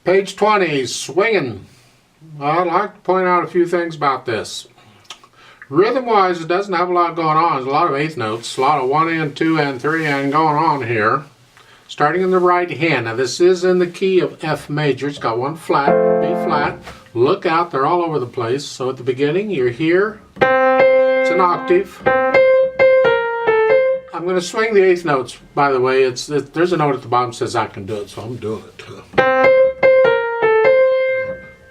Page 20, Swingin. I'd like to point out a few things about this. Rhythm-wise, it doesn't have a lot going on. There's a lot of eighth notes, a lot of 1 and 2 and 3 and going on here. Starting in the right hand. Now this is in the key of F major. It's got one flat, B flat. Look out, they're all over the place. So at the beginning, you're here. It's an octave. I'm going to swing the eighth notes, by the way. There's a note at the bottom that says I can do it, so I'm doing it.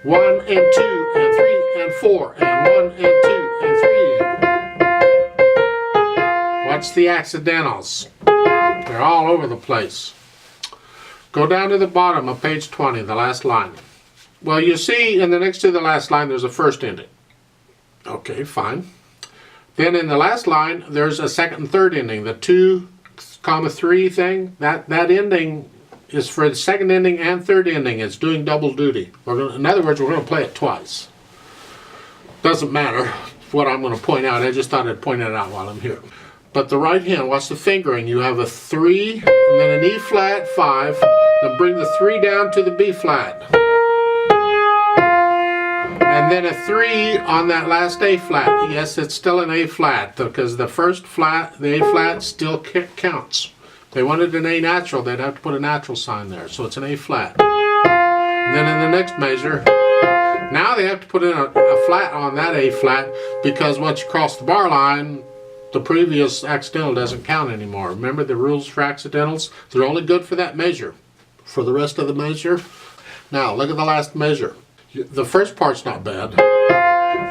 1 and 2 and 3 and 4 and 1 and 2 and 3. What's the accidentals? They're all over the place. Go down to the bottom of page 20, the last line. Well, you see in the next to the last line there's a first ending. Okay, fine. Then in the last line there's a second and third ending. The 2, 3 thing, that ending is for the second ending and third ending. It's doing double duty. In other words, we're going to play it twice. Doesn't matter what I'm going to point out. I just thought I'd point it out while I'm here. But the right hand, what's the fingering? You have a 3 and then an E flat 5. Then bring the 3 down to the B flat. And then a 3 on that last A flat. Yes, it's still an A flat because the first flat, the A flat, still counts. If they wanted an A natural, they'd have to put a natural sign there. So it's an A flat. And then in the next measure, now they have to put in a flat on that A flat because once you cross the bar line, the previous accidental doesn't count anymore. Remember the rules for accidentals? They're only good for that measure. For the rest of the measure, now look at the last measure. The first part's not bad.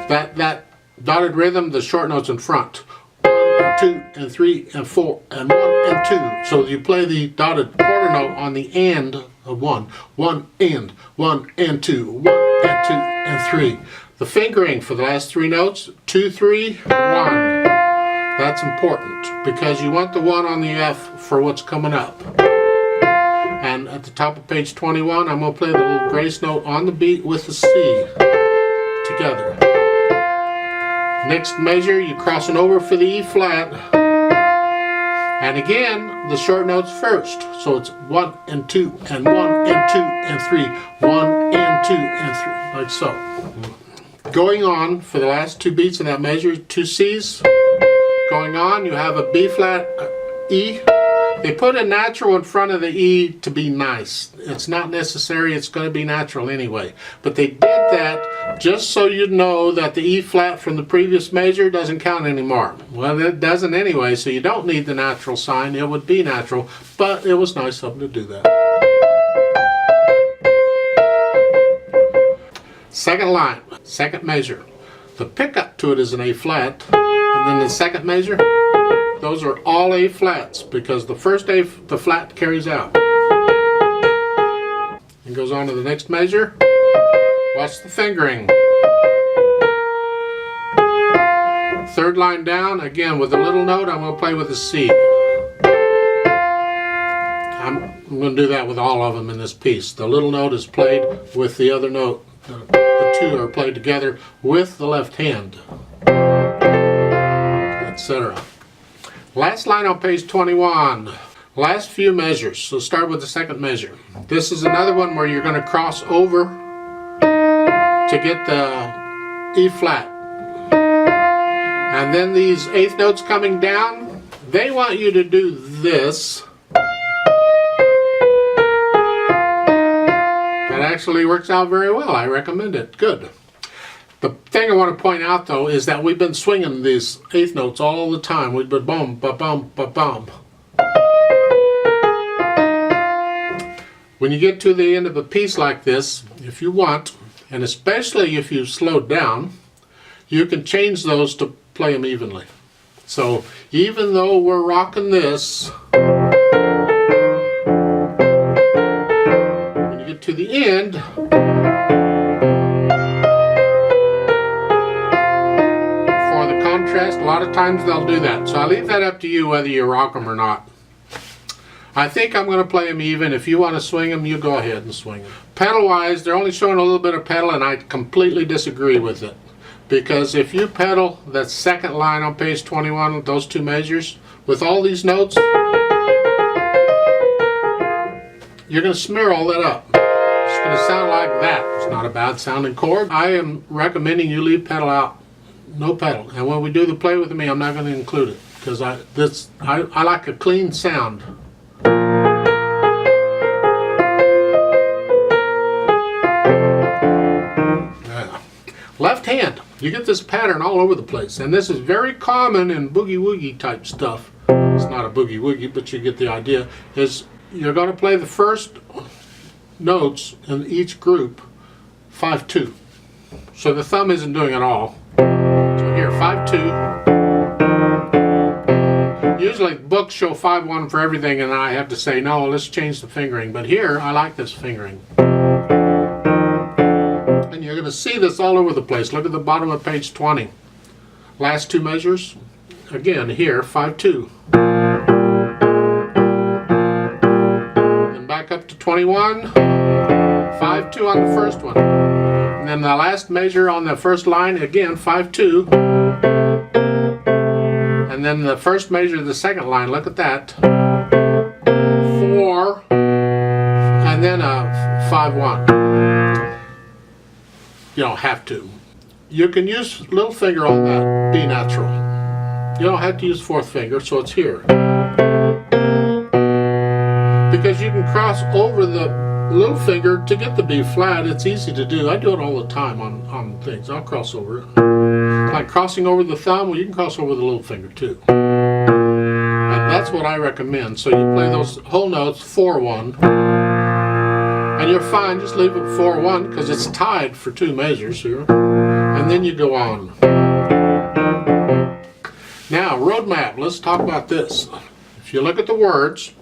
That dotted rhythm, the short notes in front. 1 and 2 and 3 and 4 and 1 and 2. So you play the dotted quarter note on the end of 1. 1 and 1 and 2. 1 and 2 and 3. The fingering for the last 3 notes, 2, 3, 1. That's important because you want the 1 on the F for what's coming up. And at the top of page 21, I'm going to play the little grace note on the beat with the C together. Next measure, you're crossing over for the E flat. And again, the short notes first. So it's 1 and 2 and 1 and 2 and 3. 1 and 2 and 3, like so. Going on for the last 2 beats in that measure, 2 C's. Going on, you have a B flat, E. They put a natural in front of the E to be nice. It's not necessary, it's going to be natural anyway. But they did that just so you'd know that the E flat from the previous measure doesn't count anymore. Well, it doesn't anyway, so you don't need the natural sign. It would be natural, but it was nice of them to do that. Second line, second measure. The pickup to it is an A flat. And then the second measure, those are all A flats because the first A, the flat carries out. It goes on to the next measure. Watch the fingering. Third line down, again with a little note, I'm going to play with a C. I'm going to do that with all of them in this piece. The little note is played with the other note. The 2 are played together with the left hand, etc. Last line on page 21. Last few measures. So start with the second measure. This is another one where you're going to cross over to get the E flat. And then these eighth notes coming down, they want you to do this. That actually works out very well. I recommend it. Good. The thing I want to point out though is that we've been swinging these eighth notes all the time. We've been bum, ba bum, ba bum. When you get to the end of a piece like this, if you want, and especially if you slowed down, you can change those to play them evenly. So even though we're rocking this, when you get to the end, a lot of times they'll do that. So I leave that up to you whether you rock them or not. I think I'm going to play them even. If you want to swing them, you go ahead and swing them. Pedal wise, they're only showing a little bit of pedal and I completely disagree with it. Because if you pedal that second line on page 21 with those 2 measures, with all these notes, you're going to smear all that up. going to sound like that. It's not a bad sounding chord. I am recommending you leave pedal out. No pedal. And when we do the play with me, I'm not going to include it because I like a clean sound. Yeah. Left hand. You get this pattern all over the place, and this is very common in boogie woogie type stuff. It's not a boogie woogie, but you get the idea. Is you're going to play the first notes in each group 5-2. So the thumb isn't doing it all. So here 5-2. Usually books show 5-1 for everything, and I have to say no, let's change the fingering. But here I like this fingering. And you're going to see this all over the place. Look at the bottom of page 20. Last two measures. Again, here, 5-2. Then back up to 21. 5-2 on the first one. And then the last measure on the first line, again, 5-2. And then the first measure of the second line, look at that. 4. And then a 5-1. You don't have to. You can use little finger on that B natural. You don't have to use fourth finger, so it's here. Because you can cross over the little finger to get the B flat. It's easy to do. I do it all the time on things. I'll cross over it. Like crossing over the thumb, well, you can cross over the little finger too. And that's what I recommend. So you play those whole notes 4-1. And you're fine, just leave it 4-1 because it's tied for two measures here. And then you go on. Now, roadmap, let's talk about this. If you look at the words,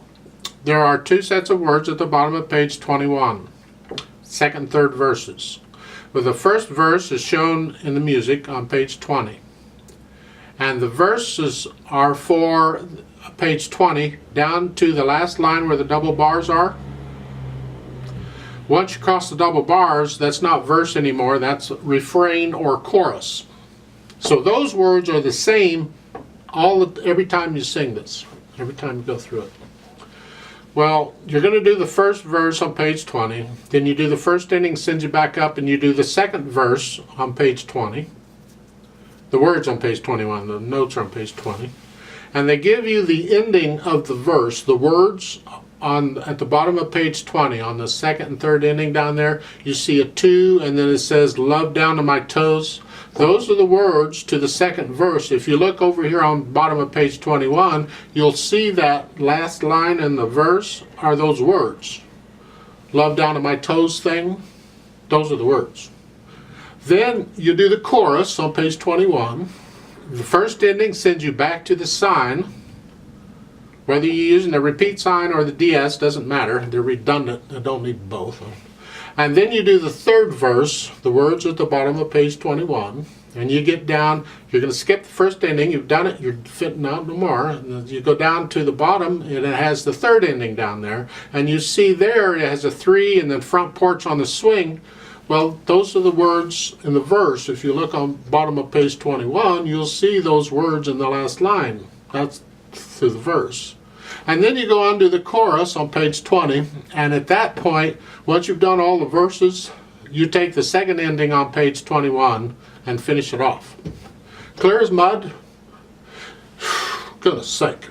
there are two sets of words at the bottom of page 21. Second and third verses. Well, the first verse is shown in the music on page 20. And the verses are for page 20 down to the last line where the double bars are. Once you cross the double bars, that's not verse anymore, that's refrain or chorus. So those words are the same every time you sing this, every time you go through it. Well, you're going to do the first verse on page 20, then you do the first ending, sends you back up, and you do the second verse on page 20. The words on page 21, the notes are on page 20. And they give you the ending of the verse, the words at the bottom of page 20, on the second and third ending down there, you see a 2, and then it says, love down to my toes. Those are the words to the second verse. If you look over here on the bottom of page 21, you'll see that last line in the verse are those words. Love down to my toes thing, those are the words. Then you do the chorus on page 21. The first ending sends you back to the sign. Whether you're using the repeat sign or the DS, doesn't matter. They're redundant. I don't need both. And then you do the third verse, the words at the bottom of page 21. And you get down, you're going to skip the first ending. You've done it, you're fitting out no more. And you go down to the bottom, and it has the third ending down there. And you see there, it has a 3 and then front porch on the swing. Well, those are the words in the verse. If you look on the bottom of page 21, you'll see those words in the last line. That's through the verse. And then you go on to the chorus on page 20, and at that point, once you've done all the verses, you take the second ending on page 21 and finish it off. Clear as mud? Goodness sake.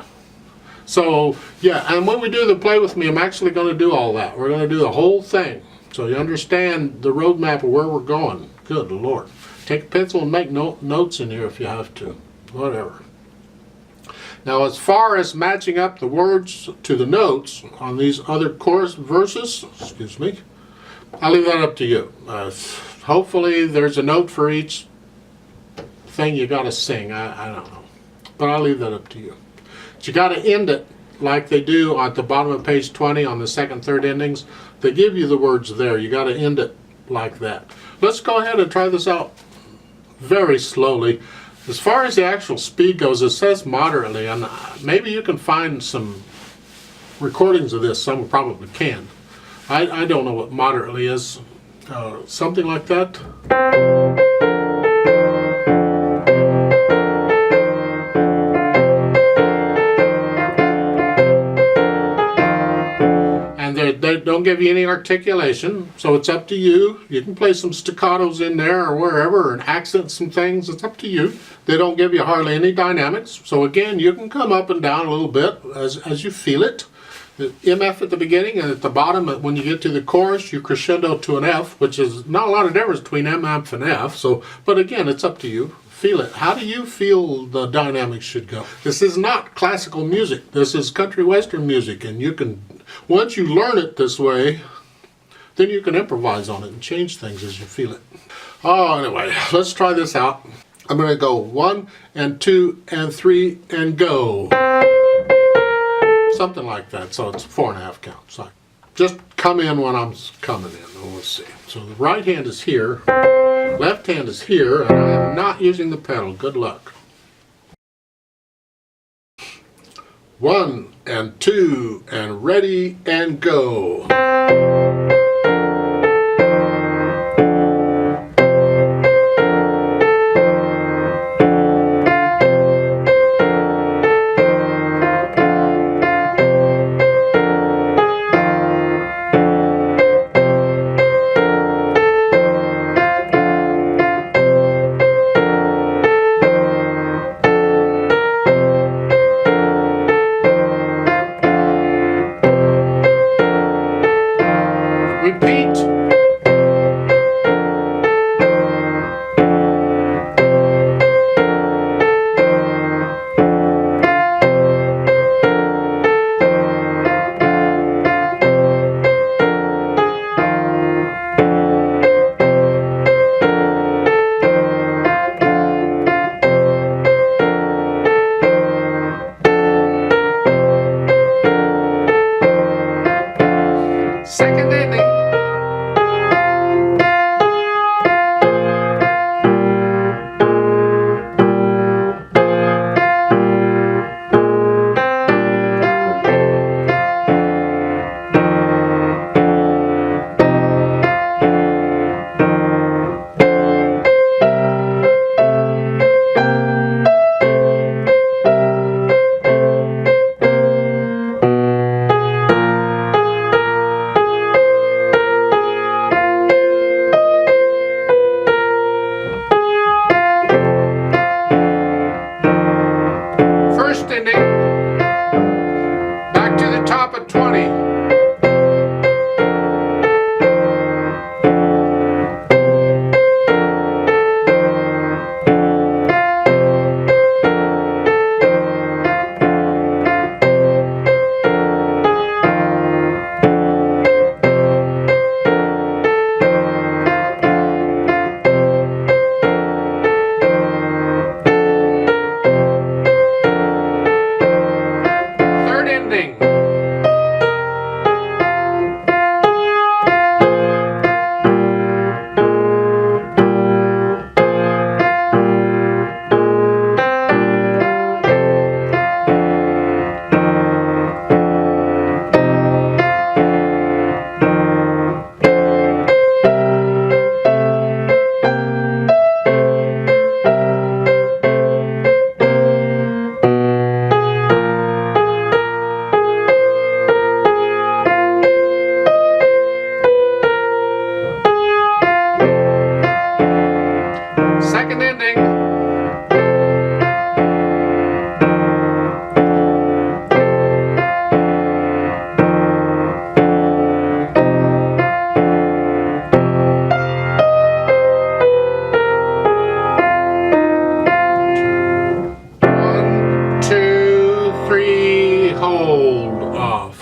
So, yeah, and when we do the play with me, I'm actually going to do all that. We're going to do the whole thing, so you understand the roadmap of where we're going. Good Lord. Take a pencil and make notes in here if you have to. Whatever. Now, as far as matching up the words to the notes on these other chorus verses, I'll leave that up to you. Hopefully there's a note for each thing you got to sing. I don't know. But I'll leave that up to you. But you got to end it like they do at the bottom of page 20 on the second, third endings. They give you the words there. You got to end it like that. Let's go ahead and try this out very slowly. As far as the actual speed goes, it says moderately, and maybe you can find some recordings of this. Some probably can. I don't know what moderately is. Something like that. And They don't give you any articulation, so it's up to you. You can play some staccatos in there or wherever and accent some things. It's up to you. They don't give you hardly any dynamics. So again, you can come up and down a little bit as you feel it. The MF at the beginning, and at the bottom, when you get to the chorus, you crescendo to an F, which is not a lot of difference between MF and F. So, but again, it's up to you. Feel it. How do you feel the dynamics should go? This is not classical music. This is country western music, and you can, once you learn it this way, then you can improvise on it and change things as you feel it. Oh, anyway, let's try this out. I'm going to go 1 and 2 and 3 and go. Something like that. So it's 4.5 counts. So just come in when I'm coming in. Let's see. So the right hand is here. Left hand is here, and I am not using the pedal. Good luck. 1 and 2 and ready and go. Second ending. Back to the top of 20. Second ending. One, two, three, hold off.